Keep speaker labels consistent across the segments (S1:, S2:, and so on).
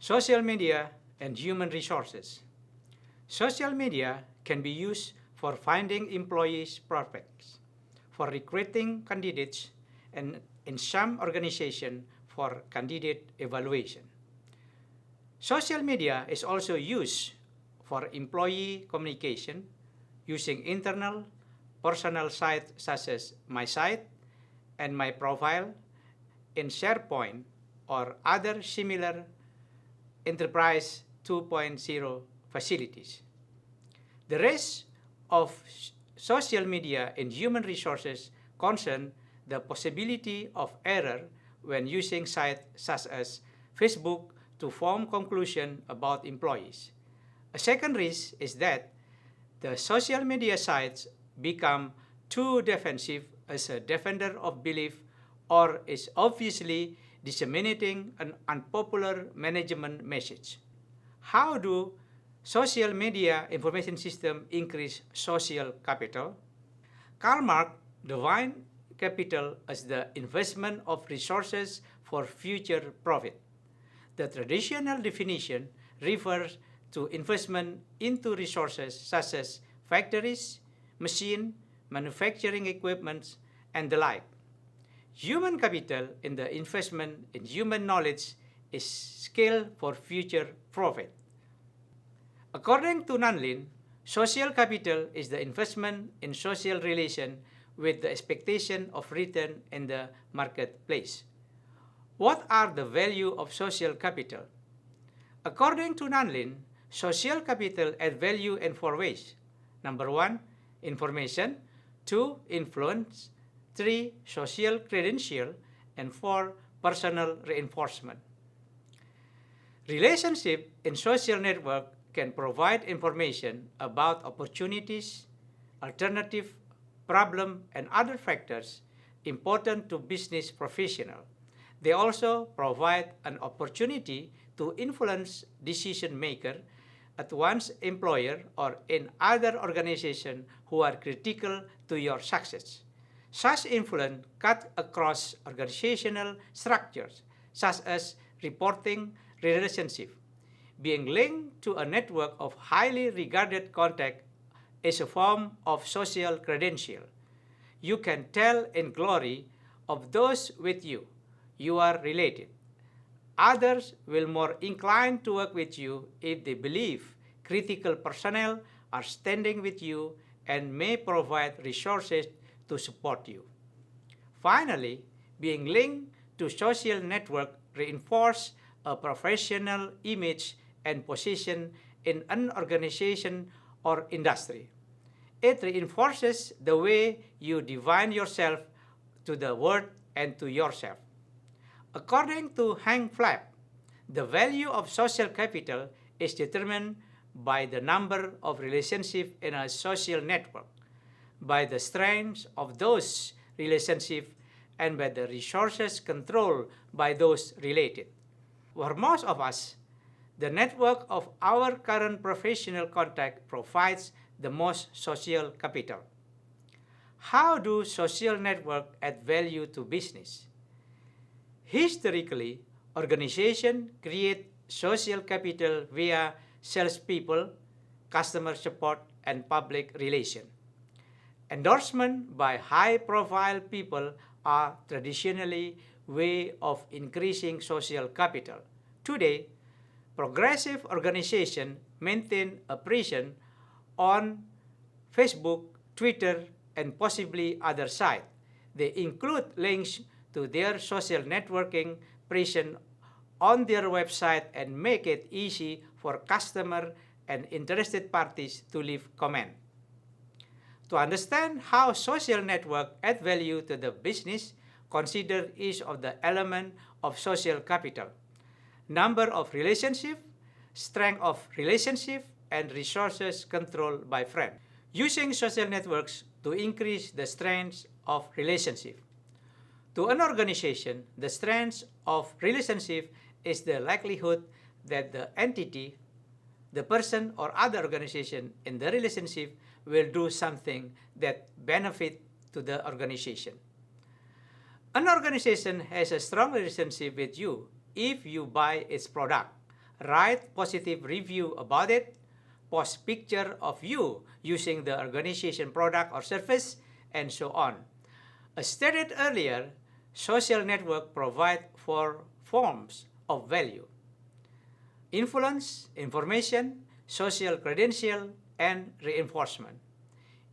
S1: Social media and human resources. Social media can be used for finding employees prospects, for recruiting candidates, and in some organizations for candidate evaluation. Social media is also used for employee communication using internal personal sites such as my site and my profile in SharePoint or other similar Enterprise 2.0 facilities. The rest of social media and human resources concern the possibility of error when using sites such as Facebook to form conclusions about employees. A second risk is that the social media sites become too defensive as a defender of belief or is obviously disseminating an unpopular management message. How do social media information systems increase social capital? Karl Marx defined capital as the investment of resources for future profit. The traditional definition refers to investment into resources such as factories, machine, manufacturing equipment, and the like. Human capital in the investment in human knowledge is skill for future profit. According to Nanlin, social capital is the investment in social relation with the expectation of return in the marketplace. What are the value of social capital? According to Nanlin, social capital adds value in four ways. Number one, information. Two, influence. Three, social credential. And four, personal reinforcement. Relationship in social network can provide information about opportunities, alternative, problem, and other factors important to business professionals. They also provide an opportunity to influence decision makers at one's employer or in other organizations who are critical to your success. Such influence cuts across organizational structures, such as reporting relationship. Being linked to a network of highly regarded contacts is a form of social credential. You can tell in glory of those with you are related. Others will more inclined to work with you if they believe critical personnel are standing with you and may provide resources to support you. Finally, being linked to social network reinforces a professional image and position in an organization or industry. It reinforces the way you define yourself to the world and to yourself. According to Hank Flapp, the value of social capital is determined by the number of relationships in a social network, by the strength of those relationships, and by the resources controlled by those related. For most of us, the network of our current professional contact provides the most social capital. How do social networks add value to business? Historically, organizations create social capital via salespeople, customer support, and public relations. Endorsement by high-profile people are traditionally way of increasing social capital. Today, progressive organizations maintain a presence on Facebook, Twitter, and possibly other sites. They include links to their social networking presence on their website and make it easy for customers and interested parties to leave comments. To understand how social networks add value to the business, consider each of the elements of social capital: number of relationships, strength of relationship, and resources controlled by friends. Using social networks to increase the strength of relationship. To an organization, the strength of relationship is the likelihood that the entity, the person or other organization in the relationship will do something that benefit to the organization. An organization has a strong relationship with you if you buy its product, write positive review about it, post picture of you using the organization product or service, and so on. As stated earlier, social networks provide four forms of value: influence, information, social credential, and reinforcement.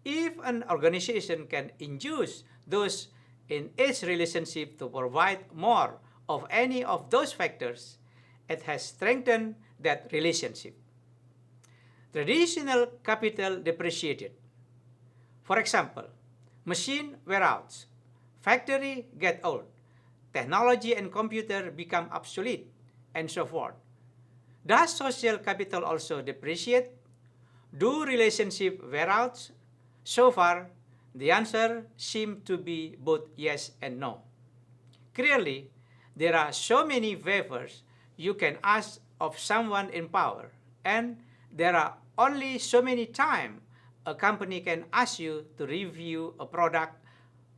S1: If an organization can induce those in its relationship to provide more of any of those factors, it has strengthened that relationship. Traditional capital depreciated. For example, machine wear out, factory get old, technology and computer become obsolete, and so forth. Does social capital also depreciate? Do relationships wear out? So far, the answer seems to be both yes and no. Clearly, there are so many favors you can ask of someone in power, and there are only so many times a company can ask you to review a product,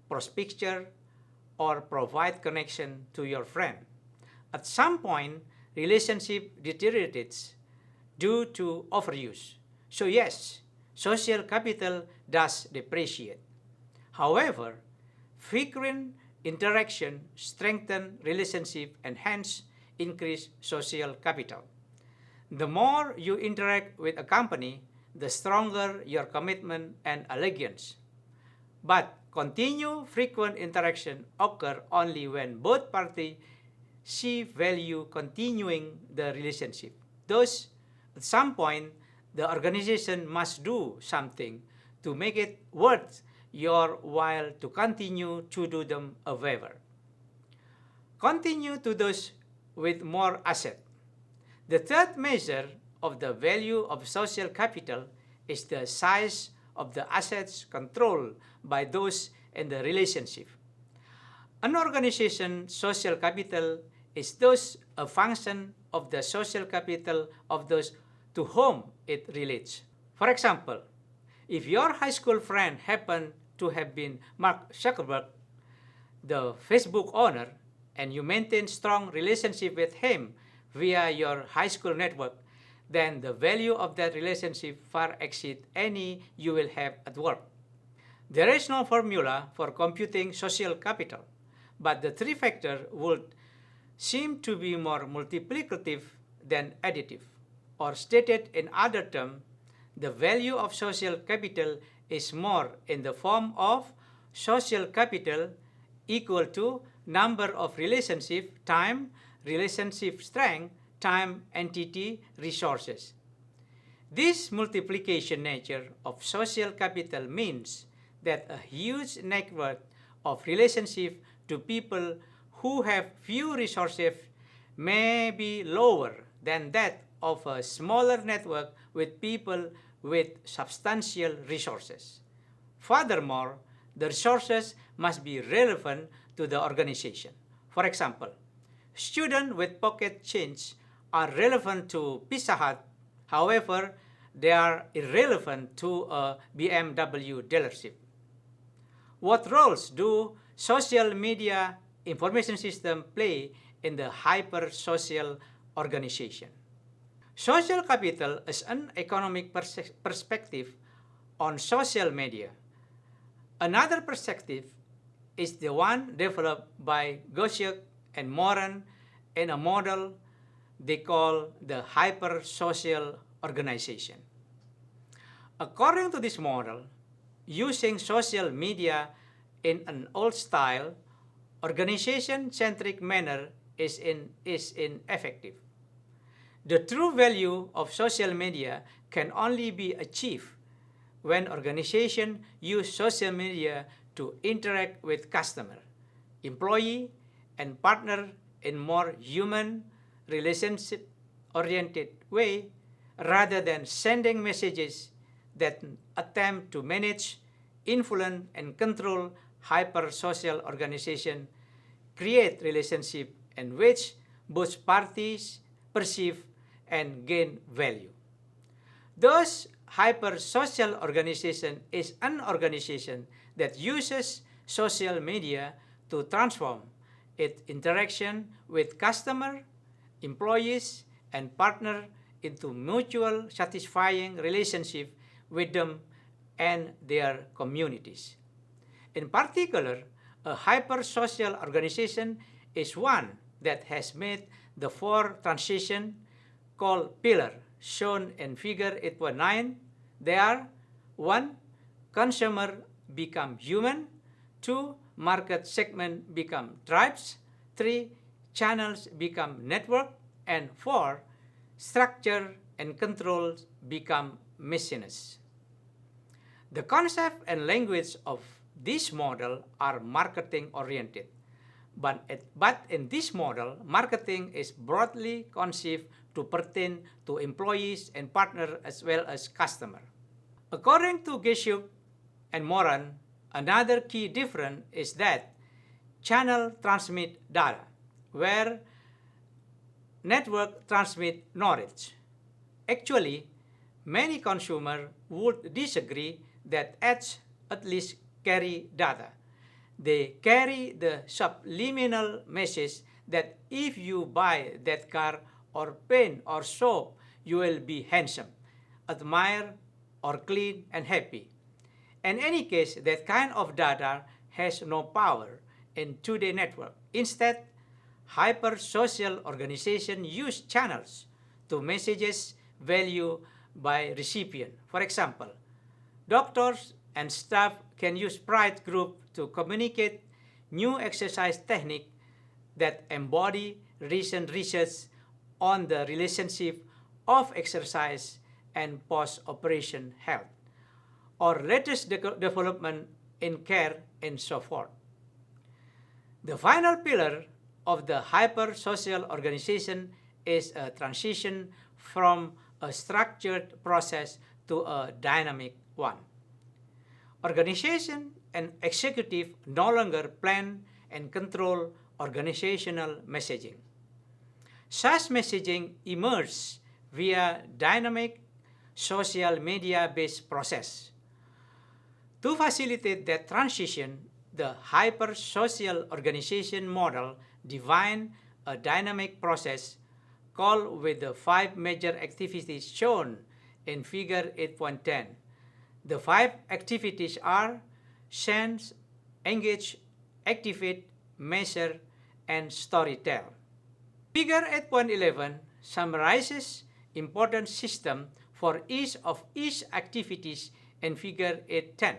S1: post picture, or provide connection to your friend. At some point, relationship deteriorates due to overuse. So yes, social capital does depreciate. However, frequent interaction strengthen relationship and hence increase social capital. The more you interact with a company, the stronger your commitment and allegiance. But continued frequent interaction occur only when both parties see value continuing the relationship. Thus, at some point, the organization must do something to make it worth your while to continue to do them a favor. Continue to those with more asset. The third measure of the value of social capital is the size of the assets controlled by those in the relationship. An organization's social capital is thus a function of the social capital of those to whom it relates. For example, if your high school friend happened to have been Mark Zuckerberg, the Facebook owner, and you maintain strong relationship with him via your high school network, then the value of that relationship far exceeds any you will have at work. There is no formula for computing social capital, but the three factors would seem to be more multiplicative than additive. Or stated in other terms, the value of social capital is more in the form of social capital equal to number of relationship, time, relationship strength, time, entity, resources. This multiplication nature of social capital means that a huge network of relationship to people who have few resources may be lower than that of a smaller network with people with substantial resources. Furthermore, the resources must be relevant to the organization. For example, students with pocket change are relevant to Pizza Hut, however, they are irrelevant to a BMW dealership. What roles do social media information systems play in the hyper-social organization? Social capital is an economic perspective on social media. Another perspective is the one developed by Gosiuk and Moran in a model they call the hyper-social organization. According to this model, using social media in an old-style, organization-centric manner is ineffective. The true value of social media can only be achieved when organizations use social media to interact with customer, employee, and partner in more human, relationship-oriented way rather than sending messages that attempt to manage, influence, and control hyper-social organization, create relationship in which both parties perceive and gain value. Thus, hyper-social organization is an organization that uses social media to transform its interaction with customer, employees, and partner into mutual satisfying relationship with them and their communities. In particular, a hyper-social organization is one that has made the four transitions called pillar shown in figure 8.9. They are 1. Consumer become human. 2. Market segment become tribes. 3. Channels become network. And 4. Structure and control become machines. The concept and language of this model are marketing oriented. But in this model, marketing is broadly conceived to pertain to employees and partners as well as customers. According to Geshup and Moran, another key difference is that channel transmit data, where network transmit knowledge. Actually, many consumers would disagree that ads at least carry data. They carry the subliminal message that if you buy that car or pen or soap, you will be handsome, admired, or clean and happy. In any case, that kind of data has no power in today's network. Instead, hyper-social organizations use channels to messages value by recipient. For example, doctors and staff can use pride group to communicate new exercise technique that embody recent research on the relationship of exercise and post-operation health, or latest development in care and so forth. The final pillar of the hyper-social organization is a transition from a structured process to a dynamic one. Organization and executive no longer plan and control organizational messaging. Such messaging emerges via dynamic social media-based process. To facilitate that transition, the hyper-social organization model defines a dynamic process called with the 5 major activities shown in figure 8.10. The 5 activities are sense, engage, activate, measure, and storytell. Figure 8.11 summarizes important system for each of each activities in figure 8.10.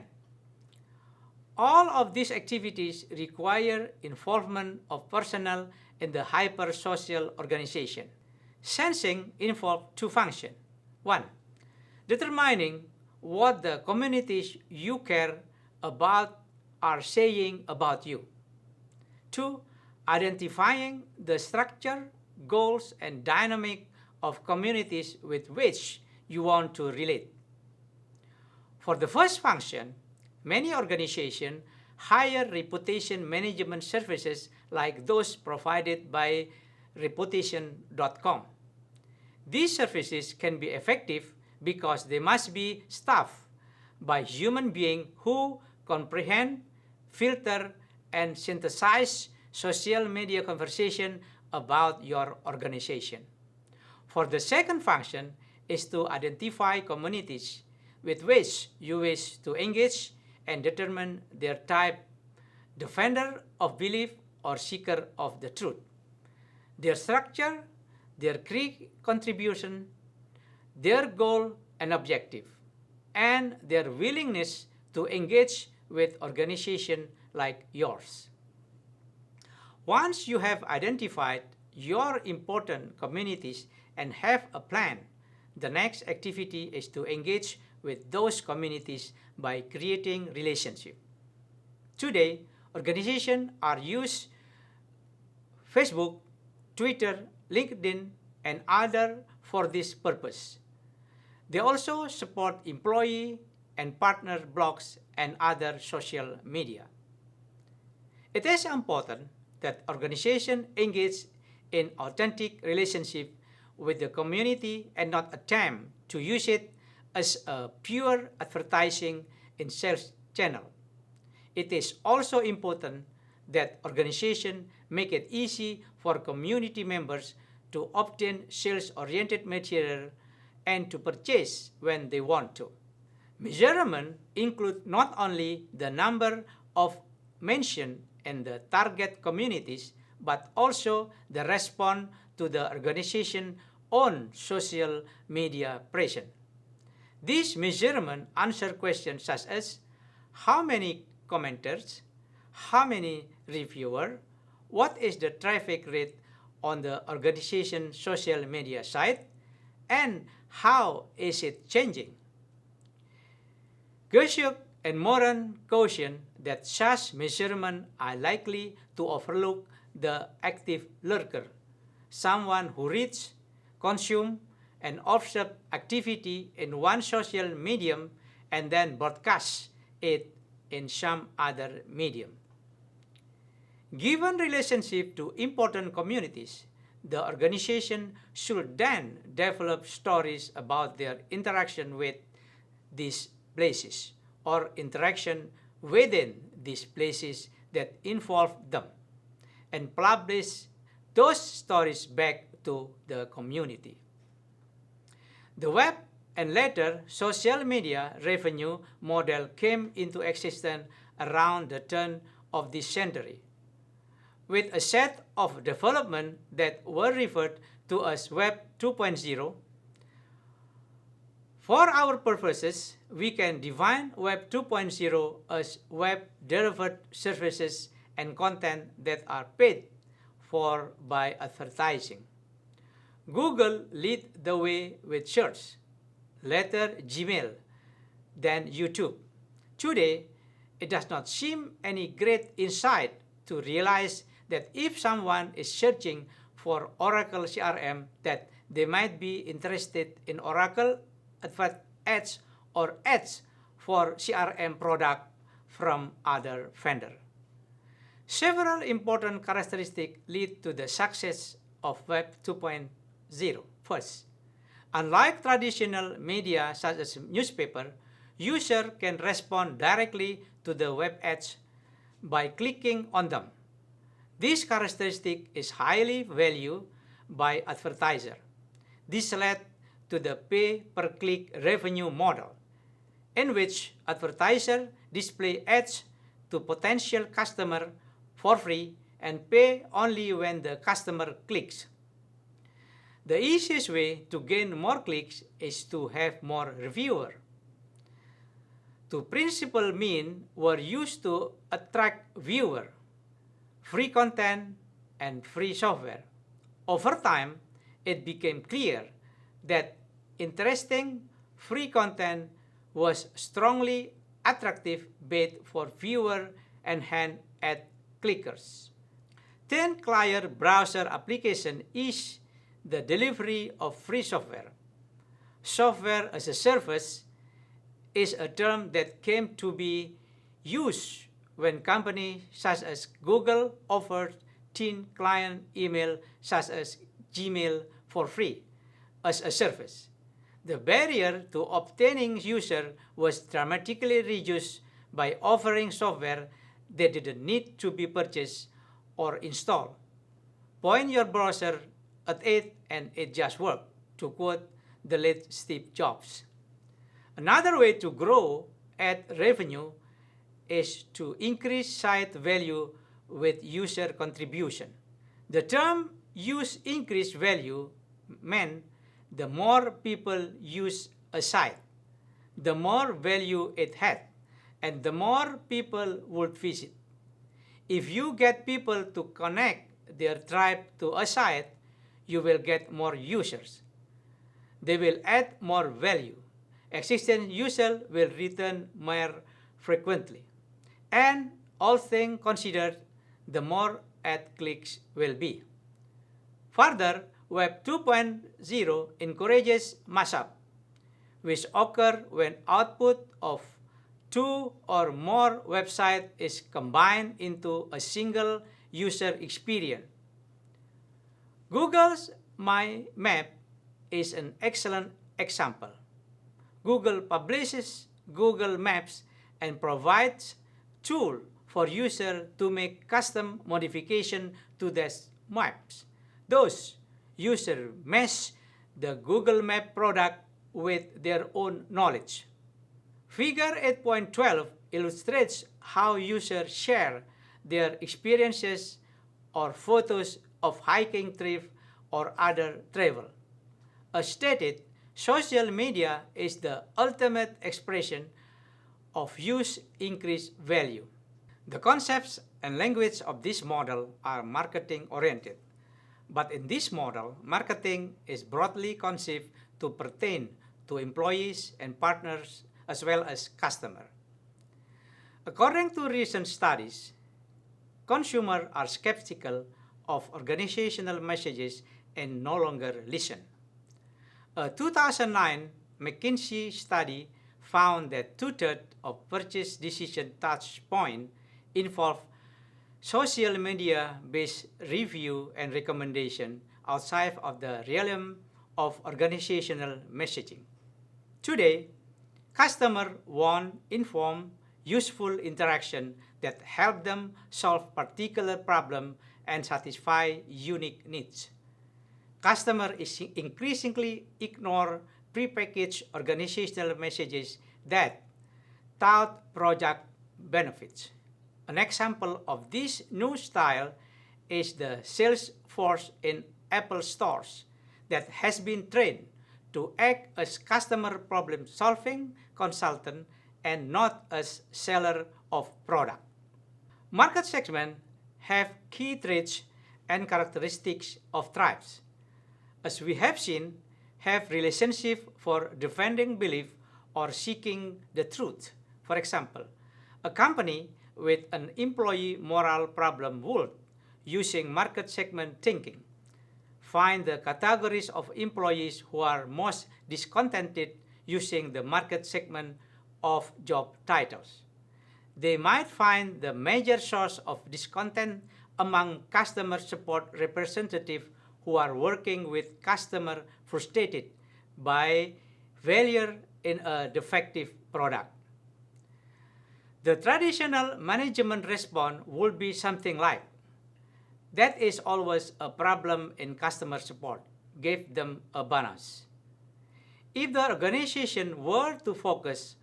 S1: All of these activities require involvement of personnel in the hyper-social organization. Sensing involves 2 functions. 1. Determining what the communities you care about are saying about you. 2. Identifying the structure, goals, and dynamic of communities with which you want to relate. For the first function, many organizations hire reputation management services like those provided by Reputation.com. These services can be effective because they must be staffed by human beings who comprehend, filter, and synthesize social media conversation about your organization. For the second function is to identify communities with which you wish to engage and determine their type, defender of belief or seeker of the truth, their structure, their key contribution, their goal and objective, and their willingness to engage with organizations like yours. Once you have identified your important communities and have a plan, the next activity is to engage with those communities by creating relationships. Today, organizations are using Facebook, Twitter, LinkedIn, and others for this purpose. They also support employee and partner blogs and other social media. It is important that organizations engage in authentic relationship with the community and not attempt to use it as a pure advertising and sales channel. It is also important that organizations make it easy for community members to obtain sales-oriented material and to purchase when they want to. Measurement include not only the number of mentions in the target communities, but also the response to the organization's own social media presence. These measurements answer questions such as how many commenters, how many reviewers, what is the traffic rate on the organization's social media site, and how is it changing. Gysiuk and Moran caution that such measurements are likely to overlook the active lurker, someone who reads, consumes, and observes activity in one social medium and then broadcasts it in some other medium. Given relationship to important communities, the organization should then develop stories about their interaction with these places or interaction within these places that involve them and publish those stories back to the community. The web and later social media revenue model came into existence around the turn of this century, with a set of developments that were referred to as Web 2.0. For our purposes, we can define Web 2.0 as web-delivered services and content that are paid for by advertising. Google led the way with search, later Gmail, then YouTube. Today, it does not seem any great insight to realize that if someone is searching for Oracle CRM, that they might be interested in Oracle ads or ads for CRM product from other vendor. Several important characteristics lead to the success of Web 2.0. First, unlike traditional media such as newspaper, user can respond directly to the web ads by clicking on them. This characteristic is highly valued by advertisers. This led to the pay-per-click revenue model, in which advertisers display ads to potential customers for free and pay only when the customer clicks. The easiest way to gain more clicks is to have more reviewers. Two principal means were used to attract viewers: free content and free software. Over time, it became clear that interesting free content was strongly attractive bait for viewers and hand ad clickers. 10 client browser application is the delivery of free software. Software as a service is a term that came to be used when companies such as Google offered thin client email such as Gmail for free as a service. The barrier to obtaining users was dramatically reduced by offering software that didn't need to be purchased or installed. Point your browser at it and it just worked, to quote the late Steve Jobs. Another way to grow ad revenue is to increase site value with user contribution. The term use increased value meant the more people use a site, the more value it had, and the more people would visit. If you get people to connect their tribe to a site, you will get more users. They will add more value. Existing users will return more frequently. And all things considered, the more ad clicks will be. Further, Web 2.0 encourages mashup, which occur when output of two or more websites is combined into a single user experience. Google's My Map is an excellent example. Google publishes Google Maps and provides tools for users to make custom modifications to their maps. Thus, users mesh the Google Map product with their own knowledge. Figure 8.12 illustrates how users share their experiences or photos of hiking trip or other travel. As stated, social media is the ultimate expression of use increased value. The concepts and language of this model are marketing oriented. But in this model, marketing is broadly conceived to pertain to employees and partners as well as customers. According to recent studies, consumers are skeptical of organizational messages and no longer listen. A 2009 McKinsey study found that two-thirds of purchase decision touch points involve social media-based review and recommendation outside of the realm of organizational messaging. Today, customers want informed, useful interaction that help them solve particular problem and satisfy unique needs. Customers increasingly ignore prepackaged organizational messages that tout product benefits. An example of this new style is the sales force in Apple stores that has been trained to act as customer problem-solving consultant and not as seller of product. Market segments have key traits and characteristics of tribes. As we have seen, have relationship for defending belief or seeking the truth. For example, a company with an employee moral problem would, using market segment thinking, find the categories of employees who are most discontented using the market segment of job titles. They might find the major source of discontent among customer support representatives who are working with customers frustrated by failure in a defective product. The traditional management response would be something like, "That is always a problem in customer support. Give them a bonus." If the organization were to focus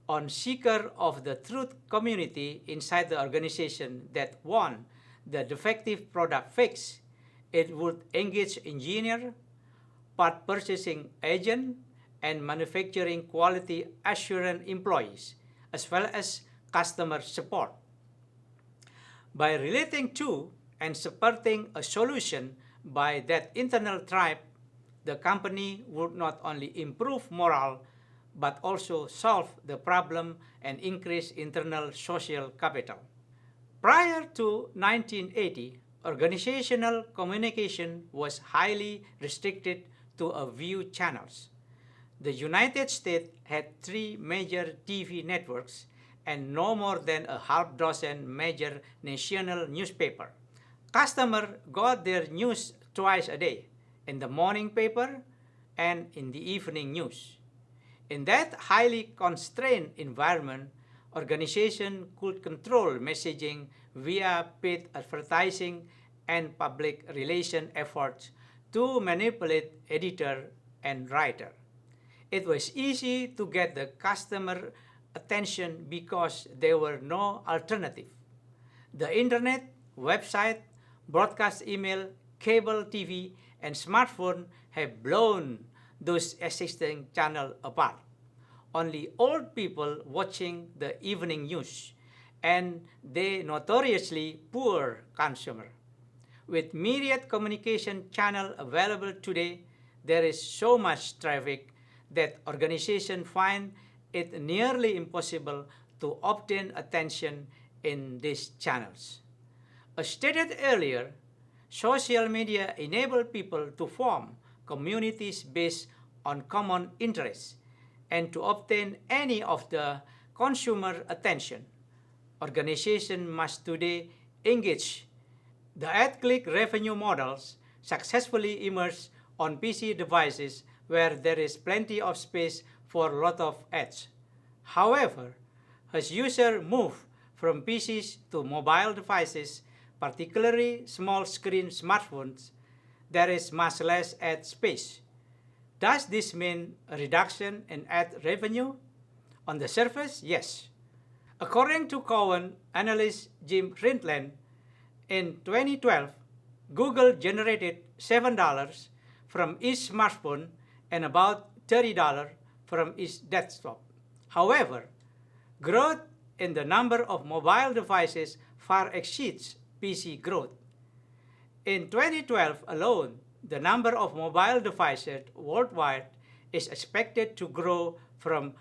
S1: on seeker of the truth community inside the organization that want the defective product fixed, it would engage engineer, part purchasing agent, and manufacturing quality assurance employees, as well as customer support. By relating to and supporting a solution by that internal tribe, the company would not only improve morale, but also solve the problem and increase internal social capital. Prior to 1980, organizational communication was highly restricted to a few channels. The United States had 3 major TV networks and no more than a half dozen major national newspapers. Customers got their news twice a day, in the morning paper and in the evening news. In that highly constrained environment, organizations could control messaging via paid advertising and public relation efforts to manipulate editor and writer. It was easy to get the customer attention because there were no alternative. The internet, website, broadcast email, cable TV, and smartphone have blown those existing channels apart. Only old people watching the evening news, and they notoriously poor consumer. With myriad communication channels available today, there is so much traffic that organizations find it nearly impossible to obtain attention in these channels. As stated earlier, social media enable people to form communities based on common interests and to obtain any of the consumer attention. Organizations must today engage the ad-click revenue models successfully emerge on PC devices where there is plenty of space for a lot of ads. However, as users move from PCs to mobile devices, particularly small screen smartphones, there is much less ad space. Does this mean a reduction in ad revenue? On the surface, yes. According to Cowen analyst Jim Friedland, in 2012, Google generated $7 from each smartphone and about $30 from each desktop. However, growth in the number of mobile devices far exceeds PC growth. In 2012 alone, the number of mobile devices worldwide is expected to grow from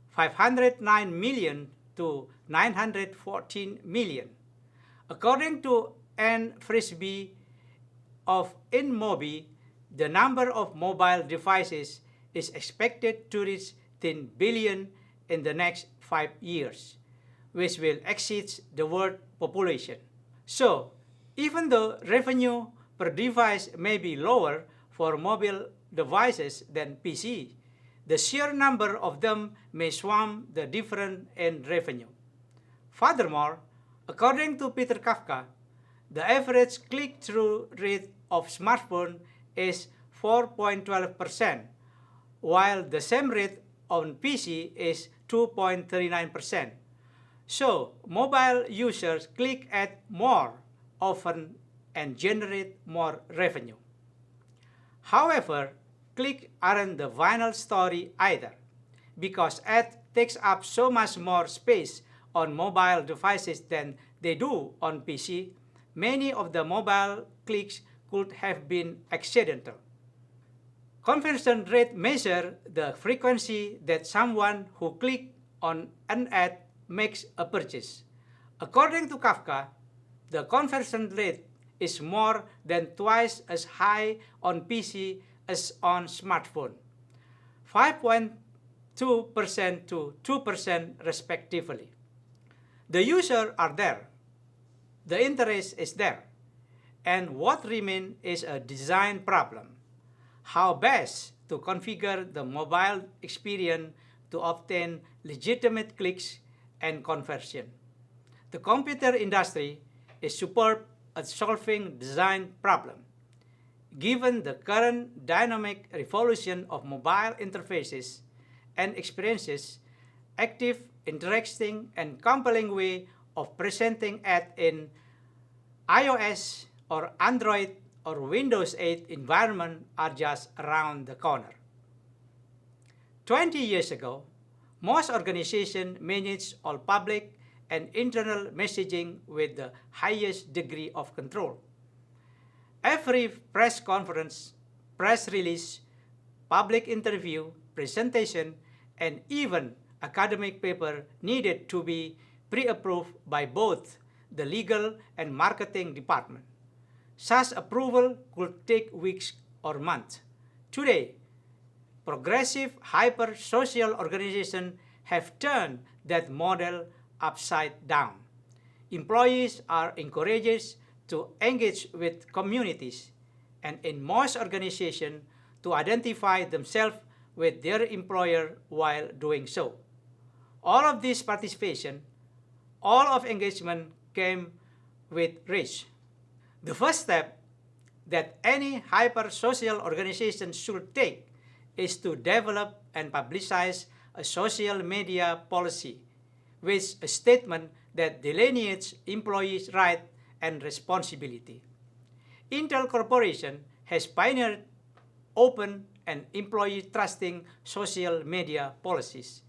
S1: 509 million to 914 million. According to Ann Frisbee of InMobi, the number of mobile devices is expected to reach 10 billion in the next 5 years, which will exceed the world population. So, even though revenue per device may be lower for mobile devices than PC, the sheer number of them may swamp the difference in revenue. Furthermore, according to Peter Kafka, the average click-through rate of smartphone is 4.12%, while the same rate on PC is 2.39%. So, mobile users click ad more often and generate more revenue. However, clicks aren't the final story either, because ads takes up so much more space on mobile devices than they do on PC. Many of the mobile clicks could have been accidental. Conversion rate measures the frequency that someone who clicks on an ad makes a purchase. According to Kafka, the conversion rate is more than twice as high on PC as on smartphone, 5.2% to 2% respectively. The users are there, the interest is there, and what remains is a design problem. How best to configure the mobile experience to obtain legitimate clicks and conversion. The computer industry is superb at solving design problem. Given the current dynamic revolution of mobile interfaces and experiences, active, interesting, and compelling way of presenting ads in iOS or Android or Windows 8 environment are just around the corner. 20 years ago, most organizations managed all public and internal messaging with the highest degree of control. Every press conference, press release, public interview, presentation, and even academic paper needed to be pre-approved by both the legal and marketing department. Such approval could take weeks or months. Today, progressive hyper-social organizations have turned that model upside down. Employees are encouraged to engage with communities, and in most organizations, to identify themselves with their employer while doing so. All of this participation, all of engagement came with risk. The first step that any hyper-social organization should take is to develop and publicize a social media policy with a statement that delineates employees' rights and responsibility. Intel Corporation has pioneered open and employee-trusting social media policies,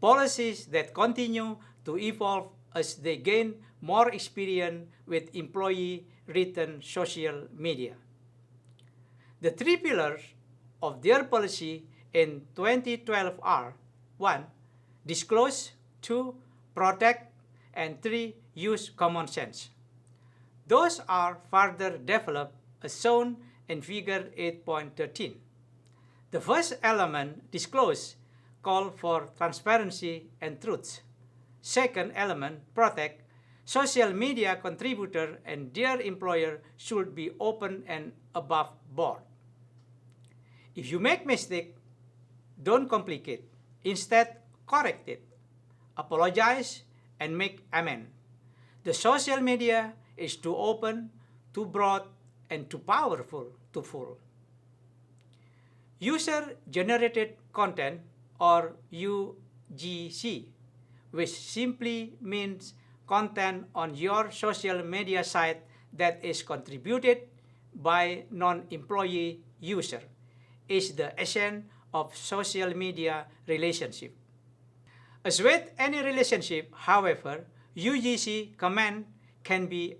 S1: policies that continue to evolve as they gain more experience with employee-written social media. The three pillars of their policy in 2012 are: 1. Disclose, 2. Protect, and 3. Use common sense. Those are further developed as shown in Figure 8.13. The first element, disclose, calls for transparency and truth. Second element, protect, social media contributor and their employer should be open and above board. If you make mistake, don't complicate. Instead, correct it. Apologize and make amends. The social media is too open, too broad, and too powerful to full. User-generated content, or UGC, which simply means content on your social media site that is contributed by non-employee user, is the essence of social media relationship. As with any relationship, however, UGC command can be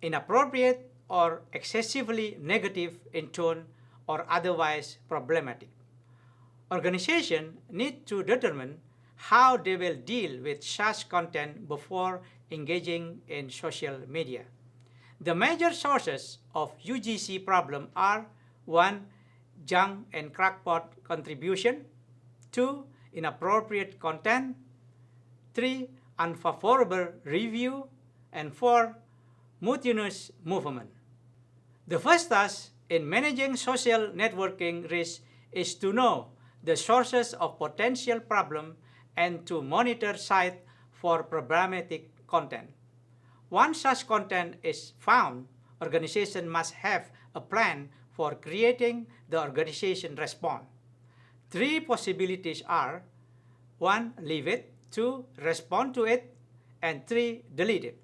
S1: inappropriate or excessively negative in tone or otherwise problematic. Organizations need to determine how they will deal with such content before engaging in social media. The major sources of UGC problem are 1. Junk and crackpot contribution, 2. Inappropriate content, 3. Unfavorable review, and 4. Mutinous movement. The first task in managing social networking risk is to know the sources of potential problem and to monitor sites for problematic content. Once such content is found, organization must have a plan for creating the organization response. 3 possibilities are 1. Leave it, 2. Respond to it, and 3. Delete it.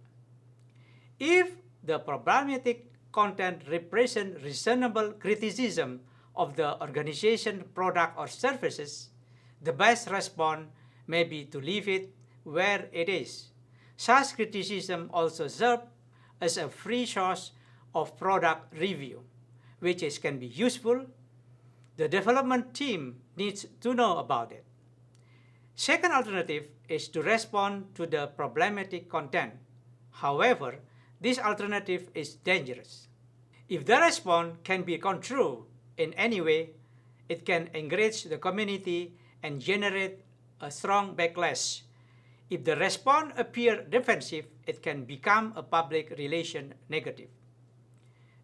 S1: If the problematic content represents reasonable criticism of the organization, product, or services, the best response may be to leave it where it is. Such criticism also serves as a free source of product review, which can be useful. The development team needs to know about it. Second alternative is to respond to the problematic content. However, this alternative is dangerous. If the response can be construed in any way, it can enrage the community and generate a strong backlash. If the response appears defensive, it can become a public relation negative.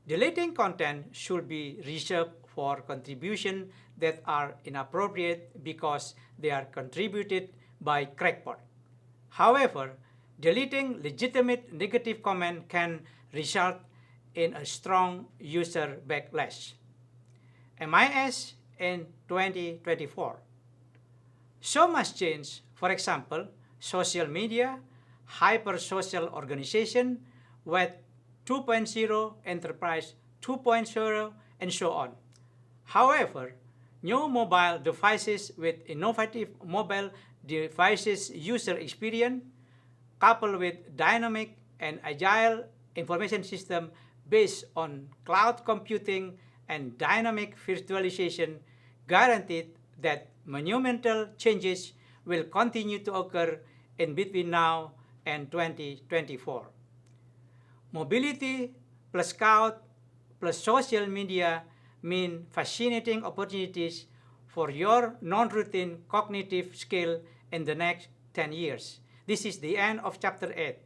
S1: Deleting content should be reserved for contributions that are inappropriate because they are contributed by crackpot. However, deleting legitimate negative comment can result in a strong user backlash. MIS in 2024. So much change, for example, social media, hyper-social organization, Web 2.0, Enterprise 2.0, and so on. However, new mobile devices with innovative mobile devices user experience, coupled with dynamic and agile information system based on cloud computing and dynamic virtualization, guaranteed that monumental changes will continue to occur in between now and 2024. Mobility plus cloud plus social media mean fascinating opportunities for your non-routine cognitive skill in the next 10 years. This is the end of chapter 8.